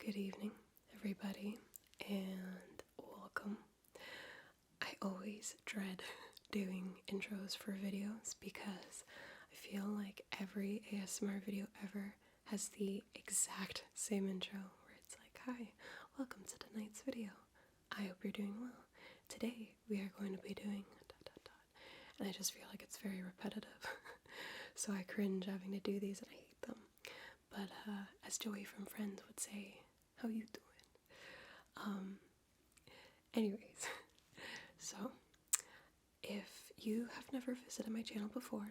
Good evening, everybody, and welcome. I always dread doing intros for videos because I feel like every ASMR video ever has the exact same intro where it's like, hi, welcome to tonight's video. I hope you're doing well. Today we are going to be doing ... and I just feel like it's very repetitive. So I cringe having to do these and I hate them. But as Joey from Friends would say, how you doing? Anyways, so if you have never visited my channel before,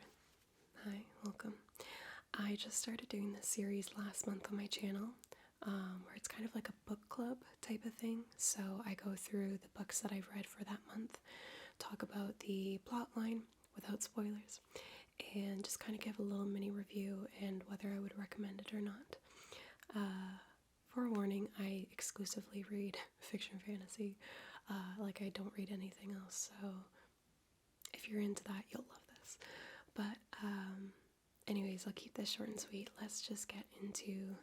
hi, welcome. I just started doing this series last month on my channel, where it's kind of like a book club type of thing. So I go through the books that I've read for that month, talk about the plot line without spoilers, and just kind of give a little mini review and whether I would recommend it or not. Forewarning, I exclusively read fiction fantasy. Like I don't read anything else, so if you're into that, you'll love this. But anyways, I'll keep this short and sweet. Let's just get into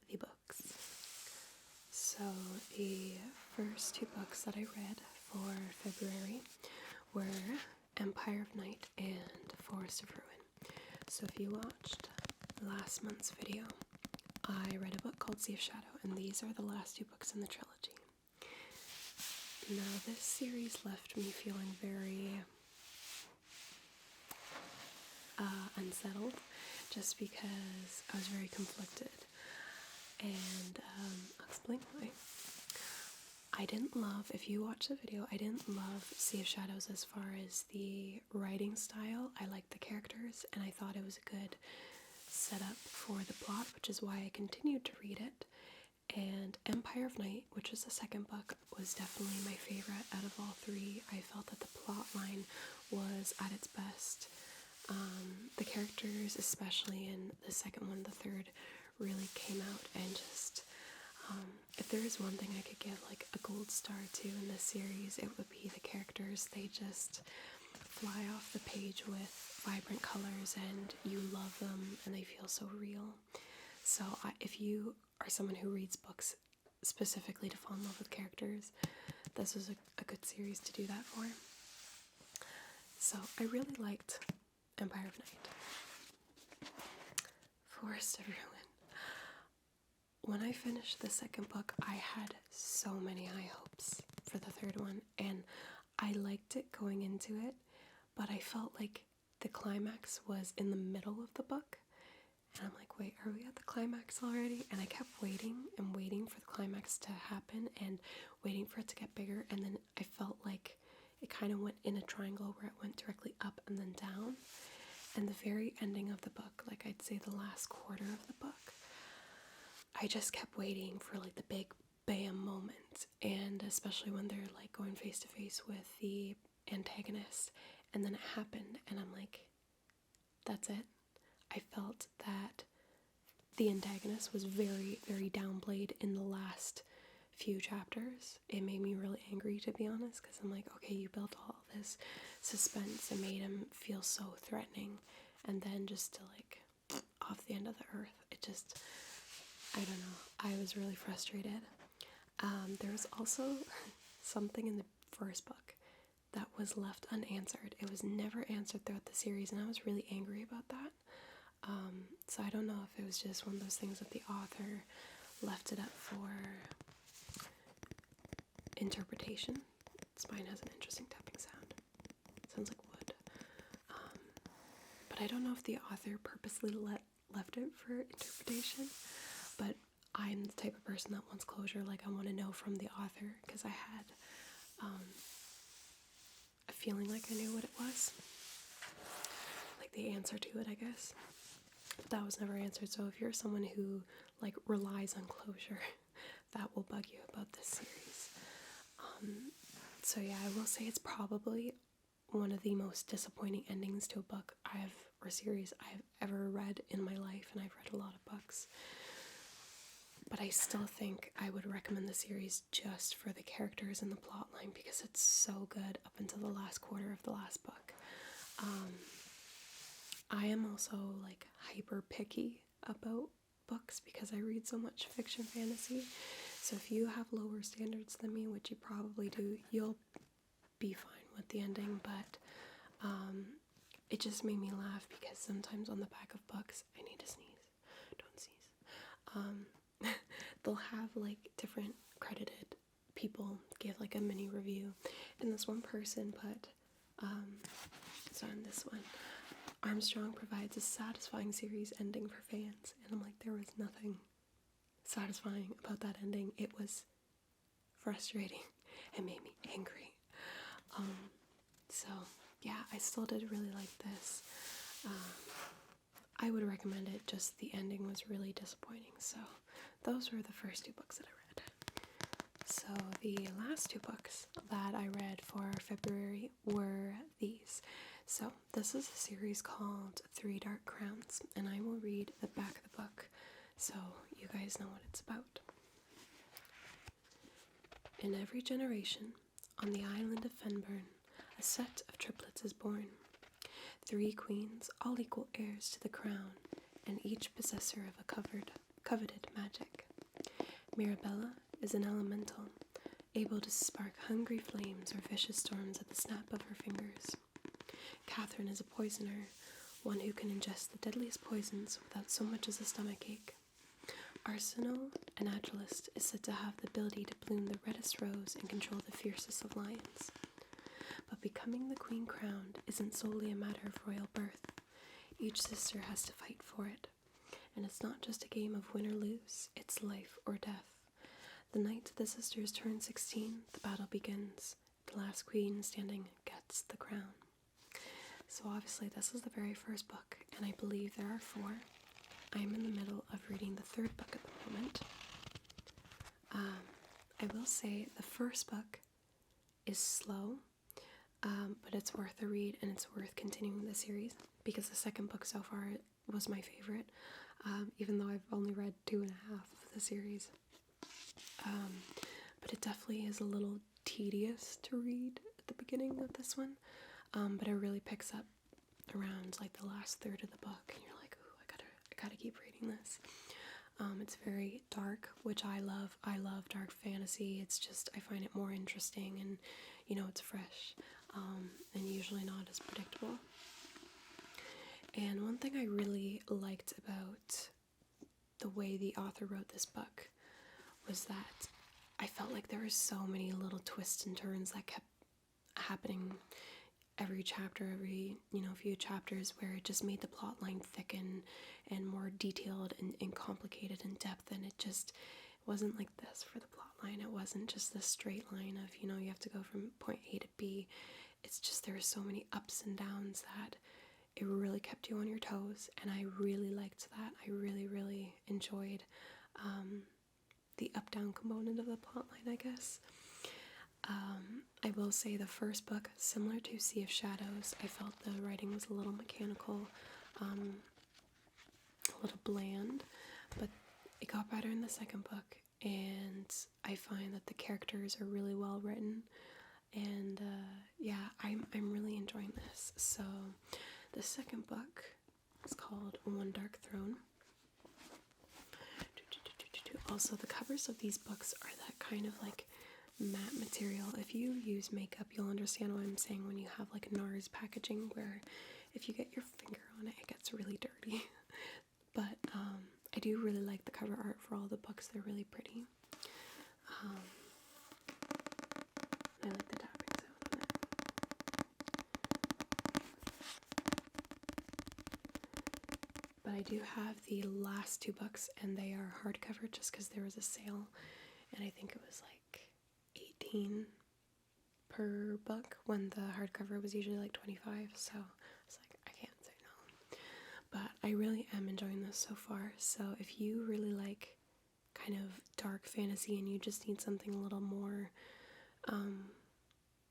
the books. So the first two books that I read for February were Empire of Night and Forest of Ruin. So if you watched last month's video, I read a book called Sea of Shadow, and these are the last two books in the trilogy. Now, this series left me feeling very unsettled, just because I was very conflicted, and I'll explain why. I didn't love, if you watch the video, I didn't love Sea of Shadows as far as the writing style. I liked the characters, and I thought it was a good setup for the plot, which is why I continued to read it. And Empire of Night, which was the second book, was definitely my favorite out of all three. I felt that the plot line was at its best. The characters, especially in the second one, the third, really came out, and just if there is one thing I could give like a gold star to in this series, it would be the characters. They just fly off the page with vibrant colors, and you love them, and they feel so real. So if you are someone who reads books specifically to fall in love with characters, this was a good series to do that for. So I really liked Empire of Night. Forest of Ruin. When I finished the second book, I had so many high hopes for the third one, and I liked it going into it, but I felt like the climax was in the middle of the book, and I'm like, wait, are we at the climax already? And I kept waiting and waiting for the climax to happen and waiting for it to get bigger, and then I felt like it kind of went in a triangle where it went directly up and then down. And the very ending of the book, like I'd say the last quarter of the book, I just kept waiting for like the big bam moment, and especially when they're like going face to face with the antagonist, and then it happened, and I'm like, that's it. I felt that the antagonist was very, very downplayed in the last few chapters. It made me really angry, to be honest, because I'm like, okay, you built all this suspense and made him feel so threatening, and then just to like off the end of the earth, it just, I don't know, I was really frustrated. There was also something in the first book that was left unanswered. It was never answered throughout the series, and I was really angry about that. So I don't know if it was just one of those things that the author left it up for interpretation. Spine has an interesting tapping sound. Sounds like wood. But I don't know if the author purposely left it for interpretation, but I'm the type of person that wants closure. Like, I want to know from the author, because I had a feeling like I knew what it was, like the answer to it, I guess. But that was never answered. So if you're someone who like relies on closure, that will bug you about this series. So yeah, I will say it's probably one of the most disappointing endings to a book or series I've ever read in my life, and I've read a lot of books. But I still think I would recommend the series just for the characters and the plot line, because it's so good up until the last quarter of the last book. I am also like hyper picky about books because I read so much fiction fantasy. So if you have lower standards than me, which you probably do, you'll be fine with the ending, but it just made me laugh because sometimes on the back of books, I need to sneeze, don't sneeze, they'll have like different credited people give like a mini review, and this one person put, so in this one, Armstrong provides a satisfying series ending for fans, and I'm like, there was nothing satisfying about that ending. It was frustrating. It made me angry. So yeah, I still did really like this. I would recommend it, just the ending was really disappointing. So those were the first 2 books that I read. So the last 2 books that I read for February were these. So this is a series called 3 Dark Crowns, and I will read the back of the book so you guys know what it's about. In every generation, on the island of Fenburn, a set of triplets is born. 3 queens, all equal heirs to the crown, and each possessor of a coveted magic. Mirabella is an elemental, able to spark hungry flames or vicious storms at the snap of her fingers. Catherine is a poisoner, one who can ingest the deadliest poisons without so much as a stomachache. Arsenal, a naturalist, is said to have the ability to bloom the reddest rose and control the fiercest of lions. But becoming the queen crowned isn't solely a matter of royal birth. Each sister has to fight for it. And it's not just a game of win or lose, it's life or death. The night the sisters turn 16, the battle begins. The last queen standing gets the crown. So obviously this is the very first book, and I believe there are 4. I'm in the middle of reading the 3rd book at the moment. I will say the first book is slow, but it's worth a read, and it's worth continuing the series because the 2nd book so far was my favorite, even though I've only read 2.5 of the series. But it definitely is a little tedious to read at the beginning of this one, but it really picks up around like the last third of the book, and you're like, ooh, I gotta keep reading this. It's very dark, which I love. I love dark fantasy. It's just, I find it more interesting, and it's fresh, and usually not as predictable. And one thing I really liked about the way the author wrote this book was that I felt like there were so many little twists and turns that kept happening every chapter, every few chapters, where it just made the plot line thicken and more detailed and complicated in depth, and it just wasn't like this for the plot line. It wasn't just this straight line of you have to go from point A to B. It's just there were so many ups and downs that it really kept you on your toes, and I really liked that. I really enjoyed the up-down component of the plotline, I guess. I will say the first book, similar to Sea of Shadows, I felt the writing was a little mechanical, a little bland, but it got better in the 2nd book, and I find that the characters are really well written, and I'm really enjoying this. So the 2nd book is called One Dark Throne. Also, the covers of these books are that kind of like matte material. If you use makeup, you'll understand what I'm saying when you have like NARS packaging, where if you get your finger on it, it gets really dirty. But I do really like the cover art for all the books. They're really pretty. I like the tapping sound on it. But I do have the last 2 books, and they are hardcover just because there was a sale, and I think it was like $18 per book when the hardcover was usually like $25, so I was like, I can't say no. But I really am enjoying this so far. So if you really like kind of dark fantasy and you just need something a little more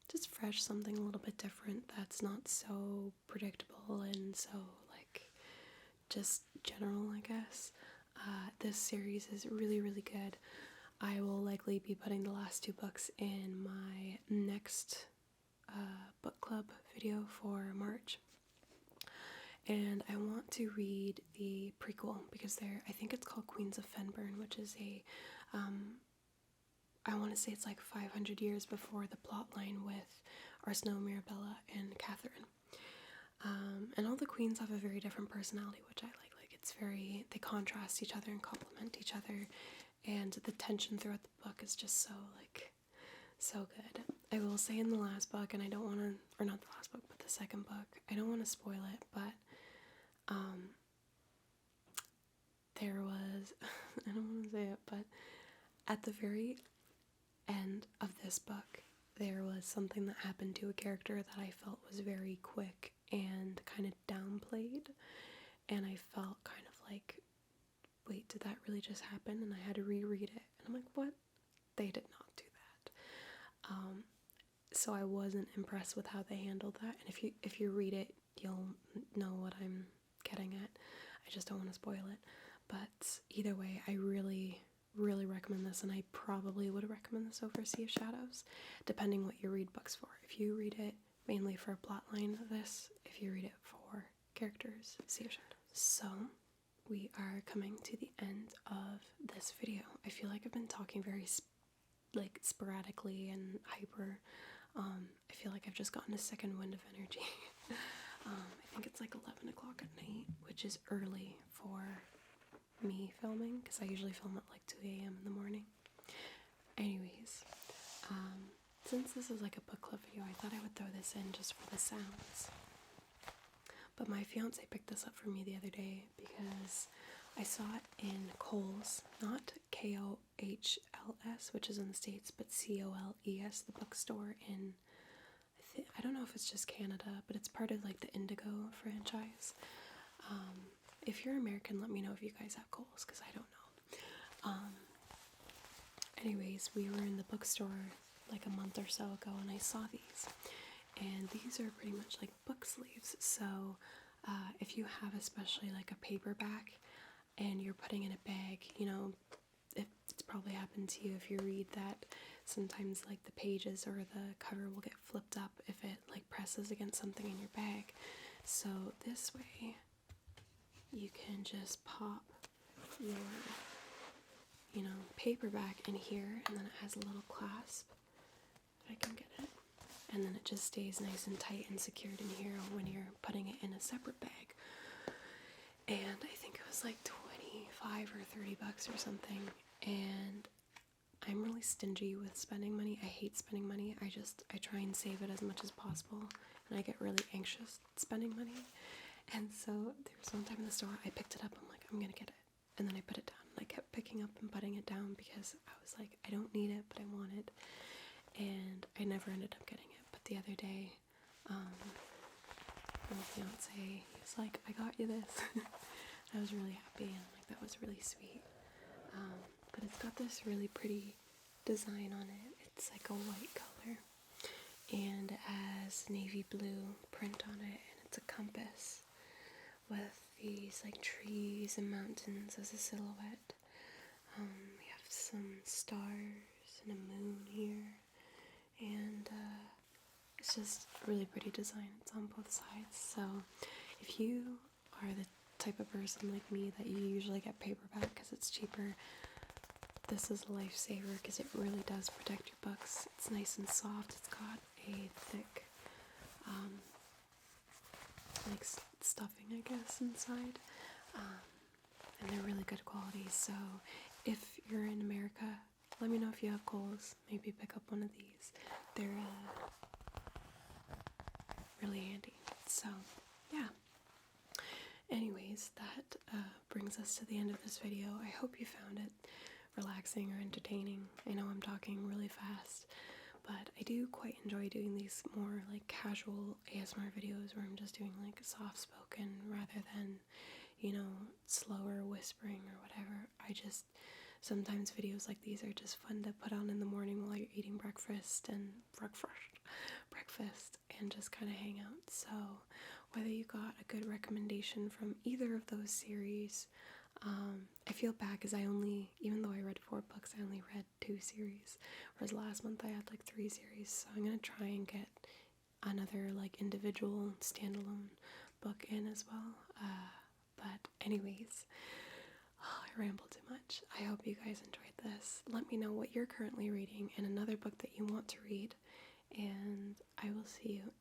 just fresh, something a little bit different that's not so predictable and so like just general, I guess, this series is really good. I will likely be putting the last 2 books in my next book club video for March. and I want to read the prequel because I think it's called Queens of Fenburn, which is I want to say it's like 500 years before the plot line with Arsenal, Mirabella, and Catherine. And all the queens have a very different personality, which I like. They contrast each other and complement each other, and the tension throughout the book is just so good. I will say in the last book, and I don't want to, or not the last book, but the second book, I don't want to spoil it, but there was, I don't want to say it, but at the very end of this book, there was something that happened to a character that I felt was very quick and kind of downplayed, and I felt kind of like, wait, did that really just happen? And I had to reread it, and I'm like, what? They did not do that. So I wasn't impressed with how they handled that, and if you read it, you'll know what I'm getting at. I just don't want to spoil it, but either way, I really recommend this, and I probably would recommend this over Sea of Shadows, depending what you read books for. If you read it mainly for a plotline, if you read it for characters, Sea of Shadows. So we are coming to the end of this video. I feel like I've been talking very sporadically and hyper. I feel like I've just gotten a second wind of energy. I think it's like 11 o'clock at night, which is early for me filming, because I usually film at like 2 a.m. in the morning. Anyways, since this is like a book club video, I thought I would throw this in just for the sounds. But my fiance picked this up for me the other day because I saw it in Kohl's, not Kohls, which is in the States, but Coles, the bookstore in, I don't know if it's just Canada, but it's part of like the Indigo franchise. If you're American, let me know if you guys have Kohl's, because I don't know. Anyways, we were in the bookstore like a month or so ago, and I saw these. And these are pretty much like book sleeves. So if you have especially like a paperback and you're putting in a bag, you know, it's probably happened to you if you read that sometimes like the pages or the cover will get flipped up if it like presses against something in your bag. So this way you can just pop your, you know, paperback in here, and then it has a little clasp, if I can get it, and then it just stays nice and tight and secured in here when you're putting it in a separate bag. And I think it was like 25 or 30 bucks or something, and I'm really stingy with spending money. I hate spending money. I try and save it as much as possible, and I get really anxious spending money. And so there was one time in the store, I picked it up, I'm like, I'm gonna get it. And then I put it down, and I kept picking up and putting it down because I was like, I don't need it, but I want it. And I never ended up getting it. But the other day, my fiance, he was like, I got you this. I was really happy, and like, that was really sweet. But it's got this really pretty design on it. It's like a white color, and it has navy blue print on it, and it's a compass with these like trees and mountains as a silhouette. We have some stars and a moon here, and it's just a really pretty design. It's on both sides. So if you are the type of person like me that you usually get paperback because it's cheaper, this is a lifesaver because it really does protect your books. It's nice and soft. It's got a thick like stuffing, I guess, inside, and they're really good quality. So if you're in America, let me know if you have Kohl's. Maybe pick up one of these. They're really handy. So yeah, anyways, that brings us to the end of this video. I hope you found it relaxing or entertaining. I know I'm talking really fast, but I do quite enjoy doing these more like casual ASMR videos where I'm just doing like soft spoken rather than, you know, slower whispering or whatever. Sometimes videos like these are just fun to put on in the morning while you're eating breakfast and just kind of hang out. So whether you got a good recommendation from either of those series, I feel bad because even though I read 4 books, I only read 2 series, whereas last month I had like 3 series. So I'm gonna try and get another like individual standalone book in as well. But anyways, I rambled too much. I hope you guys enjoyed this. Let me know what you're currently reading and another book that you want to read. And I will see you